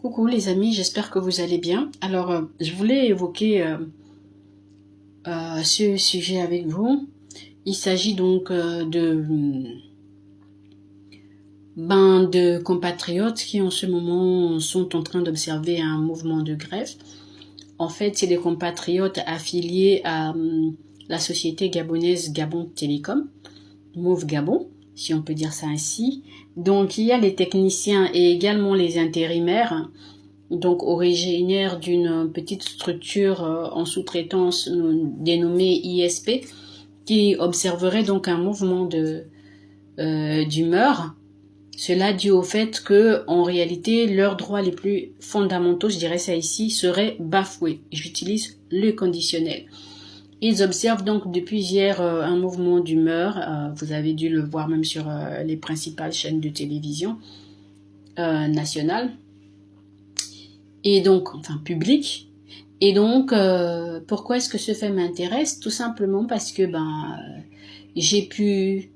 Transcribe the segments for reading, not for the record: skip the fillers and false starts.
Coucou les amis, j'espère que vous allez bien. Alors, je voulais évoquer ce sujet avec vous. Il s'agit donc de compatriotes qui en ce moment sont en train d'observer un mouvement de grève. En fait, c'est des compatriotes affiliés à la société gabonaise Gabon Télécom, Move Gabon, si on peut dire ça ainsi. Donc, il y a les techniciens et également les intérimaires, donc originaires d'une petite structure en sous-traitance dénommée ISP, qui observerait donc un mouvement d'humeur. Cela dû au fait que, en réalité, leurs droits les plus fondamentaux, je dirais ça ici, seraient bafoués. J'utilise le conditionnel. Ils observent donc depuis hier un mouvement d'humeur. Vous avez dû le voir même sur les principales chaînes de télévision nationales. Et donc, enfin publiques. Et donc, pourquoi est-ce que ce fait m'intéresse? Tout simplement parce que j'ai pu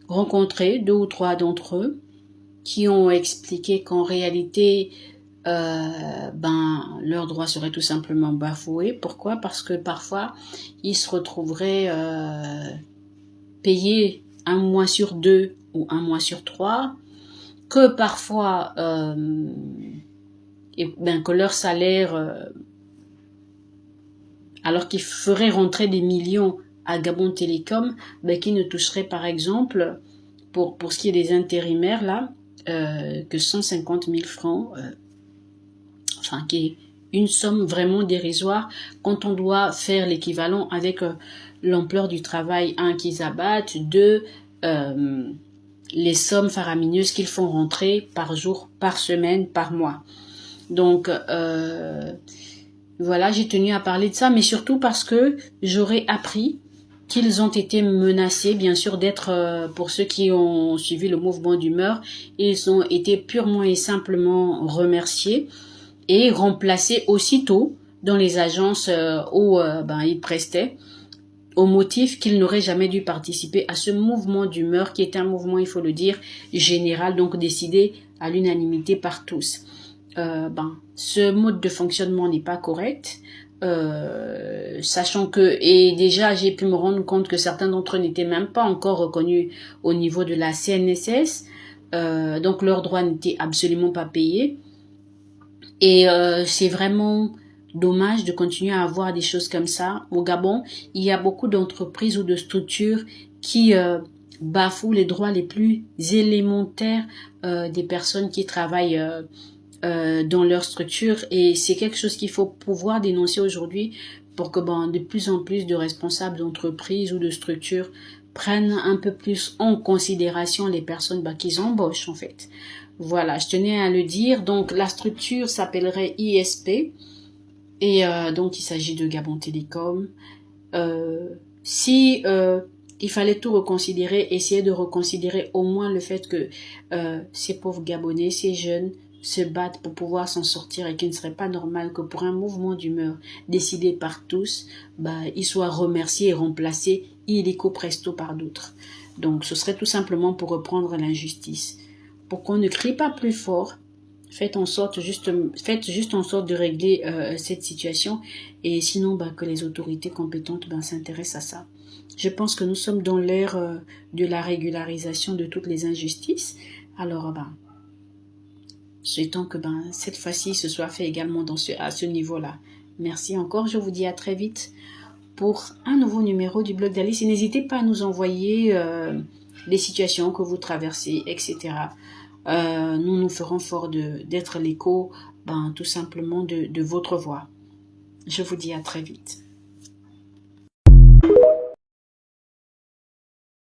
rencontrer 2 ou 3 d'entre eux qui ont expliqué qu'en réalité, leurs droits seraient tout simplement bafoués. Pourquoi? Parce que parfois, ils se retrouveraient payés 1 mois sur 2 ou 1 mois sur 3, que parfois, que leur salaire, alors qu'ils feraient rentrer des millions à Gabon Télécom, qui ne toucherait par exemple, pour ce qui est des intérimaires là, que 150 000 francs, qui est une somme vraiment dérisoire quand on doit faire l'équivalent avec l'ampleur du travail, qu'ils abattent, 2, les sommes faramineuses qu'ils font rentrer par jour, par semaine, par mois. Donc, voilà, j'ai tenu à parler de ça, mais surtout parce que j'aurais appris qu'ils ont été menacés, bien sûr, d'être, pour ceux qui ont suivi le mouvement d'humeur, ils ont été purement et simplement remerciés et remplacés aussitôt dans les agences où ils prestaient, au motif qu'ils n'auraient jamais dû participer à ce mouvement d'humeur qui est un mouvement, il faut le dire, général, donc décidé à l'unanimité par tous. Ce mode de fonctionnement n'est pas correct, sachant que, et déjà j'ai pu me rendre compte que certains d'entre eux n'étaient même pas encore reconnus au niveau de la CNSS, donc leurs droits n'étaient absolument pas payés, et c'est vraiment dommage de continuer à avoir des choses comme ça. Au Gabon, il y a beaucoup d'entreprises ou de structures qui bafouent les droits les plus élémentaires des personnes qui travaillent dans leur structure, et c'est quelque chose qu'il faut pouvoir dénoncer aujourd'hui pour que de plus en plus de responsables d'entreprises ou de structures prennent un peu plus en considération les personnes qu'ils embauchent en fait. Voilà, je tenais à le dire. Donc la structure s'appellerait ISP et donc il s'agit de Gabon Télécom. Si il fallait tout reconsidérer, essayer de reconsidérer au moins le fait que ces pauvres Gabonais, ces jeunes se battent pour pouvoir s'en sortir, et qu'il ne serait pas normal que pour un mouvement d'humeur décidé par tous, ils soient remerciés et remplacés illico presto par d'autres. Donc ce serait tout simplement pour reprendre l'injustice. Pour qu'on ne crie pas plus fort, faites juste en sorte de régler cette situation, et sinon que les autorités compétentes s'intéressent à ça. Je pense que nous sommes dans l'ère de la régularisation de toutes les injustices. Alors souhaitons que cette fois-ci ce soit fait également à ce niveau-là. Merci encore, je vous dis à très vite pour un nouveau numéro du blog d'Alice, et n'hésitez pas à nous envoyer les situations que vous traversez, etc. Nous ferons fort d'être l'écho tout simplement de votre voix. Je vous dis à très vite.